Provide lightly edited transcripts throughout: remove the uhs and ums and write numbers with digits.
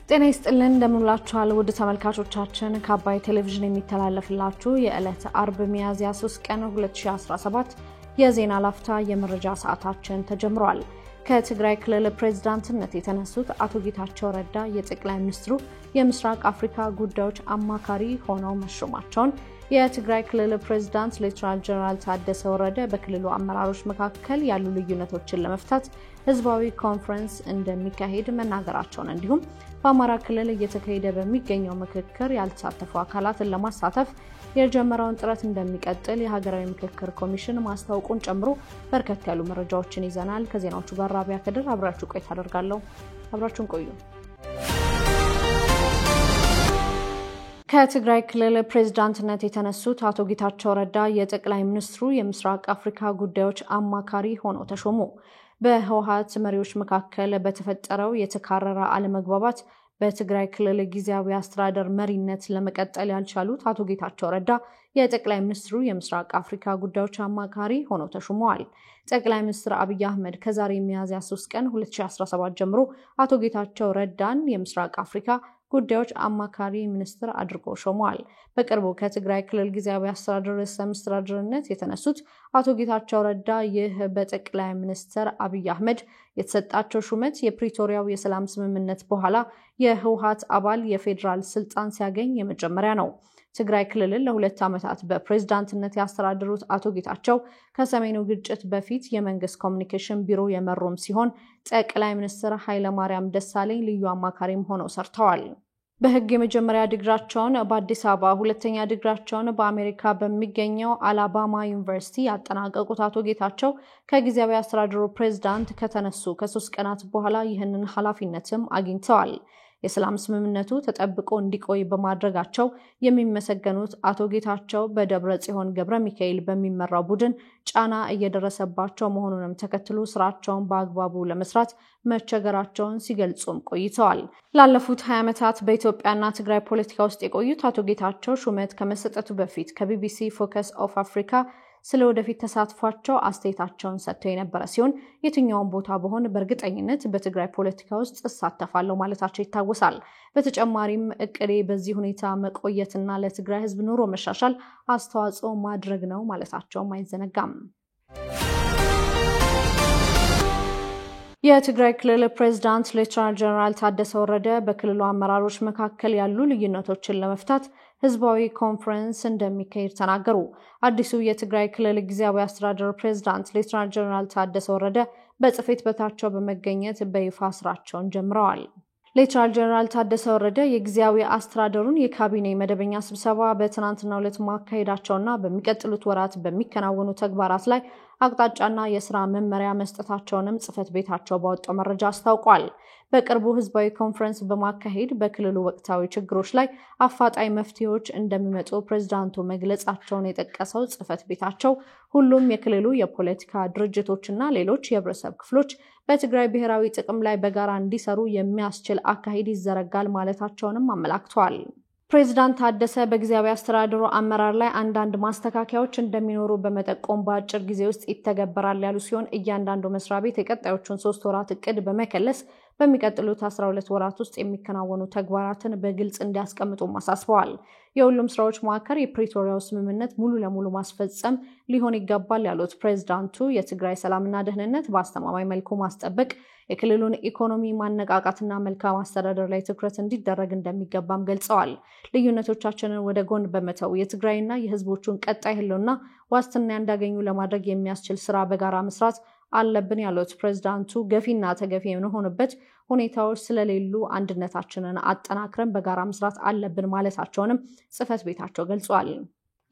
ጤና ይስጥልን እንደምንላችኋል ውድ ተመልካቾቻችን ከአባይ ቴሌቪዥን የሚተላለፍላችሁ የዕለተ አርብ ሚያዝያ 3 ቀን 2017 የዜና ላፍታ የመረጃ ሰዓታችን ተጀምሯል። ከትግራይ ክልል ፕሬዝዳንትነት የተነሱት አቶ ጌታቸው ረዳ የጠቅላይ ሚኒስትሩ የምስራቅ አፍሪካ ጉዳዮች አማካሪ ሆነው መሾማቸውን የትግራይ ክልል ፕሬዝዳንት ሌተናል ጀነራል ታደሰ ወረደ በክልሉ አመራሮች መካከል ያሉ ልዩነቶችን ለመፍታት ህዝባዊ ኮንፈረንስ እንደሚካሄድ መናገራቸውን እንዲሁም በአማራ ክልል እየተካሄደ በሚገኘው ምክክር ያልተሳተፉ አካላትን ለማሳተፍ የጀመረውን ጥረት እንደሚቀጥል የሀገራዊ ምክክር ኮሚሽን ማስታወቁን ጨምሮ በርከት ያሉ መረጃዎችን ይዘናል። ከዜናዎቹ ጋር ራቢያ ከድር አብራችሁ ቆይታ አደርጋለሁ። አብራችሁን ቆዩ። ከትግራይ ክልል ፕሬዝዳንትነት የተነሱት አቶ ጌታቸው ረዳ የጠቅላይ ሚኒስትሩ የምስራቅ አፍሪካ ጉዳዮች አማካሪ ሆነው ተሾሙ። በህወሓት መሪዎች መካከል በተፈጠረው የተካረረ አለመግባባት በትግራይ ክልል ጊዜያዊ አስተዳደር መሪነት ለመቀጠል ያልቻሉት አቶ ጌታቸው ረዳ የጠቅላይ ሚኒስትሩ የምስራቅ አፍሪካ ጉዳዮች አማካሪ ሆነው ተሾመዋል። ጠቅላይ ሚኒስትር አብይ አህመድ ከዛሬ ሚያዝያ 3 ቀን 2017 ጀምሮ አቶ ጌታቸው ረዳን የምስራቅ አፍሪካ ጉዳዮች አማካሪ ሚኒስትር አድርጎ ሾመዋል። በቅርቡ ከትግራይ ክልል ጊዜያዊ አስተዳደር ርዕሰ መስተዳድርነት የተነሱት አቶ ጌታቸው ረዳ ይህ በጠቅላይ ሚኒስትር አብይ አህመድ የተሰጣቸው ሹመት የፕሪቶሪያው የሰላም ስምምነት በኋላ የህወሓት አባል የፌዴራል ስልጣን ሲያገኝ የመጀመሪያ ነው። ትግራይ ክልልን ለ2 ዓመታት በፕሬዝዳንትነት ያስተዳደሩት አቶ ጌታቸው ከሰሜኑ ግጭት በፊት የመንግስት ኮሚኒኬሽን ቢሮ የመሩም ሲሆን ጠቅላይ ሚኒስትር ኃይለማርያም ደሳለኝ ልዩ አማካሪም ሆነው ሰርተዋል። በህግ የመጀመሪያ ዲግሪያቸውን በአዲስ አበባ፣ ሁለተኛ ዲግሪያቸውን በአሜሪካ በሚገኘው አላባማ ዩኒቨርሲቲ ያጠናቀቁት አቶ ጌታቸው ከጊዜያዊ አስተዳደሩ ፕሬዝዳንት ከተነሱ ከ3 ቀናት በኋላ ይህንን ኃላፊነትም አግኝተዋል። የሰላም ስምምነቱ ተጠብቆ እንዲቆይ በማድረጋቸው የሚመሰገኑት አቶ ጌታቸው በደብረ ጽዮን ገብረ ሚካኤል በሚመራው ቡድን ጫና እየደረሰባቸው መሆኑንም ተከትሎ ስራቸውን በአግባቡ ለመስራት መቸገራቸውን ሲገልጹም ቆይተዋል። ላለፉት 20 ዓመታት በኢትዮጵያና ትግራይ ፖለቲካ ውስጥ የቆዩት አቶ ጌታቸው ሹመት ከመሰጠቱ በፊት ከቢቢሲ ፎከስ ኦፍ አፍሪካ ስለ ወደፊት ተሳትፏቸው አስተያየታቸውን ሰጥተው የነበረ ሲሆን የትኛውን ቦታ በሆነ በእርግጠኝነት በትግራይ ፖለቲካ ውስጥ እሳተፋለሁ ማለታቸው ይታወሳል። በተጨማሪም እቅዴ በዚህ ሁኔታ መቆየትና ለትግራይ ህዝብ ኑሮ መሻሻል አስተዋጽኦ ማድረግ ነው ማለታቸውም አይዘነጋም። የትግራይ ክልል ፕሬዝዳንት ሌተናል ጀነራል ታደሰ ወረደ በክልሉ አመራሮች መካከል ያሉ ልዩነቶችን ለመፍታት ህዝባዊ ኮንፈረንስ እንደሚካሄድ ተናገሩ። አዲሱ የትግራይ ክልል ጊዜያዊ አስተዳደር ፕሬዝዳንት ሌተናል ጀነራል ታደሰ ወረደ በጽሕፈት ቤታቸው በመገኘት በይፋ ስራቸውን ጀምረዋል። ሌተናል ጀነራል ታደሰ ወረደ የጊዜያዊ አስተዳደሩን የካቢኔ መደበኛ ስብሰባ በትናንትናው ዕለት ማካሄዳቸውና በሚቀጥሉት ወራት በሚከናወኑ ተግባራት ላይ አቅጣጫና የሥራ መመሪያ መስጠታቸውንም ጽሕፈት ቤታቸው ባወጣው መረጃ አስታውቋል። በቅርቡ ህዝባዊ ኮንፈረንስ በማካሄድ በክልሉ ወቅታዊ ችግሮች ላይ አፋጣኝ መፍትሄዎች እንደሚመጡ ፕሬዝዳንቱ መግለጻቸውን የጠቀሰው ጽሕፈት ቤታቸው ሁሉም የክልሉ የፖለቲካ ድርጅቶችና ሌሎች የህብረተሰብ ክፍሎች በትግራይ ብሔራዊ ጥቅም ላይ በጋራ እንዲሰሩ የሚያስችል አካሄድ ይዘረጋል ማለታቸውንም አመላክቷል። ፕሬዝዳንት ታደሰ በጊዜያዊ አስተዳደሩ አመራር ላይ አንዳንድ ማስተካከያዎች እንደሚኖሩ በመጠቆም በአጭር ጊዜ ውስጥ ይተገበራል ያሉ ሲሆን እያንዳንዱ መስሪያ ቤት የቀጣዮቹን 3 ወራት እቅድ በመከለስ በሚቀጥሉት 12 ወራት ውስጥ የሚከናወኑ ተግባራትን በግልጽ እንዲያስቀምጡ አሳስበዋል። የሁሉም ስራዎች ማዕከል የፕሪቶሪያው ስምምነት ሙሉ ለሙሉ ማስፈጸም ሊሆን ይገባል ያሉት ፕሬዝዳንቱ የትግራይ ሰላምና ደህንነት በአስተማማኝ መልኩ ማስጠበቅ፣ የክልሉን ኢኮኖሚ ማነቃቃትና መልካም አስተዳደር ላይ ትኩረት እንዲደረግ እንደሚገባም ገልጸዋል። ልዩነቶቻችንን ወደ ጎን በመተው የትግራይና የህዝቦቹን ቀጣይ ህልውና ዋስትና እንዳገኙ ለማድረግ የሚያስችል ስራ በጋራ መስራት አለብን ያሉት ፕሬዝዳንቱ ገፊና ተገፊ የሆኑበት ሁኔታዎች ስለሌሉ አንድነታችንን አጠናክረን በጋራ መስራት አለብን ማለታቸውንም ጽሕፈት ቤታቸው ገልጿል።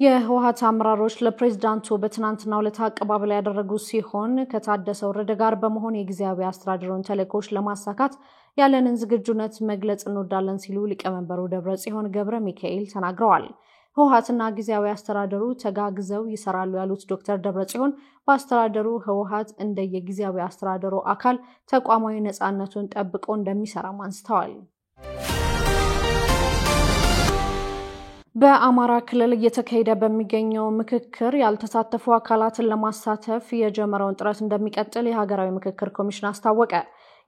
የህወሓት አመራሮች ለፕሬዝዳንቱ በትናንትናው ዕለት አቀባበል ያደረጉ ሲሆን ከታደሰ ወረደ ጋር በመሆን የጊዜያዊ አስተዳደሩን ተልዕኮች ለማሳካት ያለንን ዝግጁነት መግለጽ እንወዳለን ሲሉ ሊቀመንበሩ ደብረ ጽዮን ገብረ ሚካኤል ተናግረዋል። ህወሓትና ጊዜያዊ አስተዳደሩ ተጋግዘው ይሰራሉ ያሉት ዶክተር ደብረጽዮን በአስተዳደሩ ህወሓት እንደ የጊዜያዊ አስተዳደሩ አካል ተቋማዊ ነፃነቱን ጠብቆ እንደሚሰራም አንስተዋል። በአማራ ክልል እየተካሄደ በሚገኘው ምክክር ያልተሳተፉ አካላትን ለማሳተፍ የጀመረውን ጥረት እንደሚቀጥል የሀገራዊ ምክክር ኮሚሽን አስታወቀ።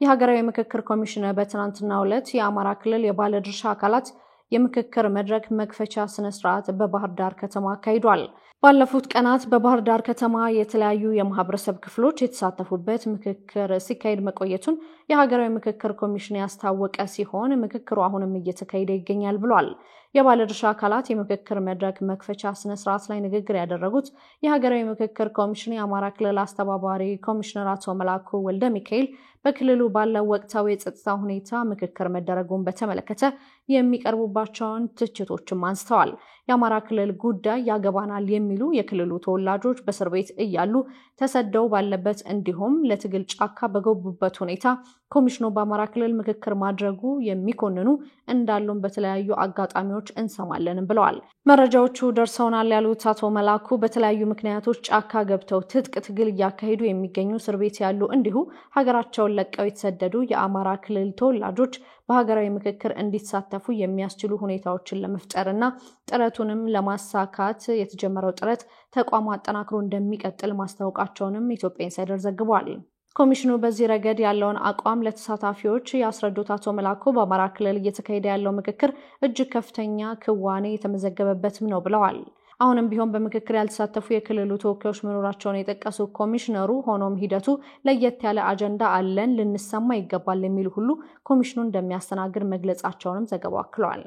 የሀገራዊ ምክክር ኮሚሽን በትናንትናው ዕለት የአማራ ክልል የባለድርሻ አካላት የምክክር መድረክ መክፈቻ ስነ ስርዓት በባህር ዳር ከተማ አካሂዷል። ባለፉት ቀናት በባህር ዳር ከተማ የተለያዩ የማህበረሰብ ክፍሎች የተሳተፉበት ምክክር ሲካሄድ መቆየቱን የሀገራዊ ምክክር ኮሚሽን ያስታወቀ ሲሆን ምክክሩ አሁንም እየተካሄደ ይገኛል ብሏል። የባለድርሻ አካላት የምክክር መድረክ መክፈቻ ስነ ስርዓት ላይ ንግግር ያደረጉት የሀገራዊ ምክክር ኮሚሽን የአማራ ክልል አስተባባሪ ኮሚሽነር አቶ መላኩ ወልደ ሚካኤል በክልሉ ባለው ወቅታዊ የጸጥታ ሁኔታ ምክክር መደረጉን በተመለከተ የሚቀርቡባቸውን ትችቶችም አንስተዋል። የአማራ ክልል ጉዳይ ያገባናል የሚሉ የክልሉ ተወላጆች በእስር ቤት እያሉ ተሰደው ባለበት እንዲሁም ለትግል ጫካ በገቡበት ሁኔታ ኮሚሽኑ በአማራ ክልል ምክክር ማድረጉ የሚኮንኑ እንዳሉም በተለያዩ አጋጣሚዎች እንሰማለን ብለዋል። መረጃዎቹ ደርሰውናል ያሉት አቶ መላኩ በተለያዩ ምክንያቶች ጫካ ገብተው ትጥቅ ትግል እያካሄዱ የሚገኙ እስር ቤት ያሉ እንዲሁ ሀገራቸውን ለቀው የተሰደዱ የአማራ ክልል ተወላጆች በሀገራዊ ምክክር እንዲሳተፉ የሚያስችሉ ሁኔታዎችን ለመፍጠርና ጥረቱንም ለማሳካት የተጀመረው ጥረት ተቋሙ አጠናክሮ እንደሚቀጥል ማስታወቃቸውንም ኢትዮጵያ ኢንሳይደር ዘግቧል። ኮሚሽኑ በዚህ ረገድ ያለውን አቋም ለተሳታፊዎች ያስረዱት አቶ መላኩ በአማራ ክልል እየተካሄደ ያለው ምክክር እጅግ ከፍተኛ ክዋኔ የተመዘገበበትም ነው ብለዋል። አሁንም ቢሆን በምክክር ያልተሳተፉ የክልሉ ተወካዮች መኖራቸውን የጠቀሱ ኮሚሽነሩ ሆኖም ሂደቱ ለየት ያለ አጀንዳ አለን ልንሰማ ይገባል የሚሉ ሁሉ ኮሚሽኑ እንደሚያስተናግድ መግለጻቸውንም ዘገባው አክሏል።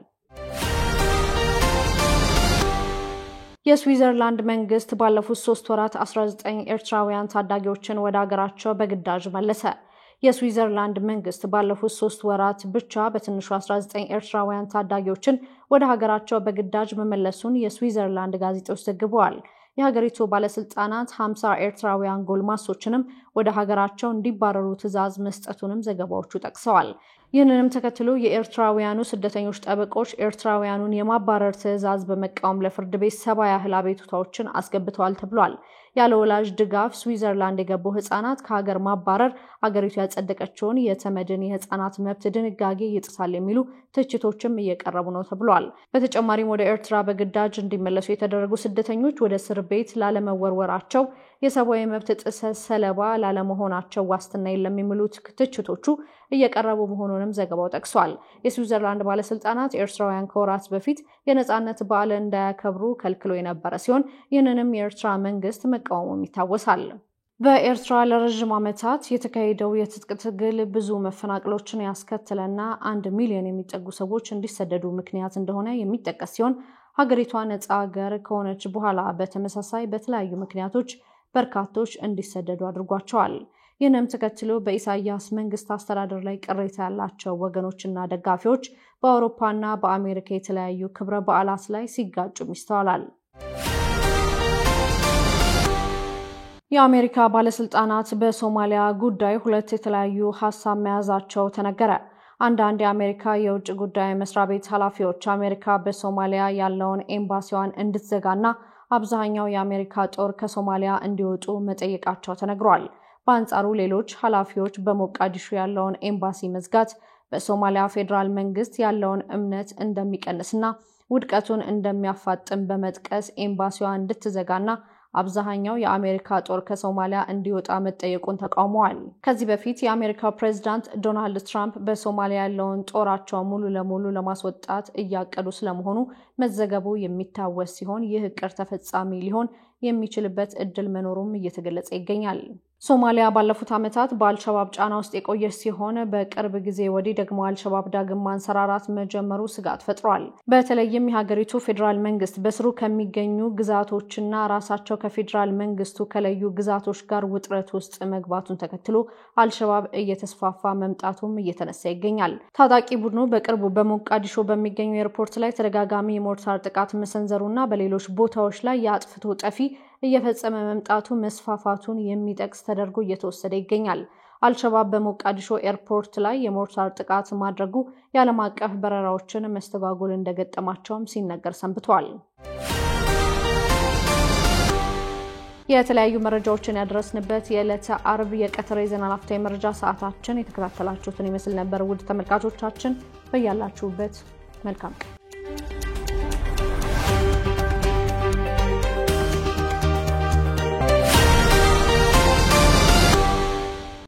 የስዊዘርላንድ መንግስት ባለፉት 3 ወራት 19 ኤርትራውያን ታዳጊዎችን ወደ ሀገራቸው በግዳጅ መለሰ። የስዊዘርላንድ መንግስት ባለፉት 3 ወራት ብቻ በትንሹ 19 ኤርትራውያን ታዳጊዎችን ወደ ሀገራቸው በግዳጅ መመለሱን የስዊዘርላንድ ጋዜጦች ዘግበዋል። የሀገሪቱ ባለስልጣናት 50 ኤርትራውያን ጎልማሶችንም ወደ ሀገራቸው እንዲባረሩ ትዕዛዝ መስጠቱንም ዘገባዎቹ ጠቅሰዋል። ይህንንም ተከትሎ የኤርትራውያኑ ስደተኞች ጠበቆች ኤርትራውያኑን የማባረር ትዕዛዝ በመቃወም ለፍርድ ቤት 70 ያህል አቤቱታዎችን አስገብተዋል ተብሏል። ያለ ወላጅ ድጋፍ ስዊዘርላንድ የገቡ ህፃናት ከሀገር ማባረር አገሪቱ ያጸደቀችውን የተመድን የህፃናት መብት ድንጋጌ ይጥሳል የሚሉ ትችቶችም እየቀረቡ ነው ተብሏል። በተጨማሪም ወደ ኤርትራ በግዳጅ እንዲመለሱ የተደረጉ ስደተኞች ወደ እስር ቤት ላለመወርወራቸው የሰብአዊ መብት ጥሰት ሰለባ ላለመሆናቸው ዋስትና የለም የሚሉት ትችቶቹ እየቀረቡ መሆኑንም ዘገባው ጠቅሷል። የስዊዘርላንድ ባለስልጣናት ኤርትራውያን ከወራት በፊት የነጻነት በዓል እንዳያከብሩ ከልክሎ የነበረ ሲሆን ይህንንም የኤርትራ መንግስት መቃወሙም ይታወሳል። በኤርትራ ለረጅም ዓመታት የተካሄደው የትጥቅ ትግል ብዙ መፈናቀሎችን ያስከተለና 1 ሚሊዮን የሚጠጉ ሰዎች እንዲሰደዱ ምክንያት እንደሆነ የሚጠቀስ ሲሆን ሀገሪቷ ነጻ ሀገር ከሆነች በኋላ በተመሳሳይ በተለያዩ ምክንያቶች በርካቶች እንዲሰደዱ አድርጓቸዋል። ይህንም ተከትሎ በኢሳያስ መንግስት አስተዳደር ላይ ቅሬታ ያላቸው ወገኖችና ደጋፊዎች በአውሮፓና በአሜሪካ የተለያዩ ክብረ በዓላት ላይ ሲጋጩም ይስተዋላል። የአሜሪካ ባለስልጣናት በሶማሊያ ጉዳይ 2 የተለያዩ ሐሳብ መያዛቸው ተነገረ። አንዳንድ የአሜሪካ የውጭ ጉዳይ መስሪያ ቤት ኃላፊዎች አሜሪካ በሶማሊያ ያለውን ኤምባሲዋን እንድትዘጋና አብዛኛው የአሜሪካ ጦር ከሶማሊያ እንዲወጡ መጠየቃቸው ተነግሯል። በአንጻሩ ሌሎች ኃላፊዎች በሞቃዲሾ ያለውን ኤምባሲ መዝጋት በሶማሊያ ፌዴራል መንግስት ያለውን እምነት እንደሚቀንስና ውድቀቱን እንደሚያፋጥን በመጥቀስ ኤምባሲዋ እንድትዘጋና አብዛኛው የአሜሪካ ጦር ከሶማሊያ እንዲወጣ መጠየቁን ተቃውመዋል። ከዚህ በፊት የአሜሪካው ፕሬዝዳንት ዶናልድ ትራምፕ በሶማሊያ ያለውን ጦራቸው ሙሉ ለሙሉ ለማስወጣት እያቀዱ ስለመሆኑ መዘገቡ የሚታወስ ሲሆን ይህ እቅድ ተፈጻሚ ሊሆን የሚችልበት እድል መኖሩም እየተገለጸ ይገኛል። ሶማሊያ ባለፉት ዓመታት በአልሸባብ ጫና ውስጥ የቆየች ሲሆን በቅርብ ጊዜ ወዲህ ደግሞ አልሸባብ ዳግም ማንሰራራት መጀመሩ ስጋት ፈጥሯል። በተለይም የሀገሪቱ ፌዴራል መንግስት በስሩ ከሚገኙ ግዛቶችና ራሳቸው ከፌዴራል መንግስቱ ከለዩ ግዛቶች ጋር ውጥረት ውስጥ መግባቱን ተከትሎ አልሸባብ እየተስፋፋ መምጣቱም እየተነሳ ይገኛል። ታጣቂ ቡድኑ በቅርቡ በሞቃዲሾ በሚገኙ ኤርፖርት ላይ ተደጋጋሚ የሞርታር ጥቃት መሰንዘሩና በሌሎች ቦታዎች ላይ የአጥፍቶ ጠፊ እየፈጸመ መምጣቱ መስፋፋቱን የሚጠቅስ ተደርጎ እየተወሰደ ይገኛል። አልሸባብ በሞቃዲሾ ኤርፖርት ላይ የሞርታር ጥቃት ማድረጉ የዓለም አቀፍ በረራዎችን መስተጓጎል እንደገጠማቸውም ሲነገር ሰንብቷል። የተለያዩ መረጃዎችን ያደረስንበት የዕለተ አርብ የቀትር የዜና ላፍታ የመረጃ ሰዓታችን የተከታተላችሁትን ይመስል ነበር። ውድ ተመልካቾቻችን በያላችሁበት መልካም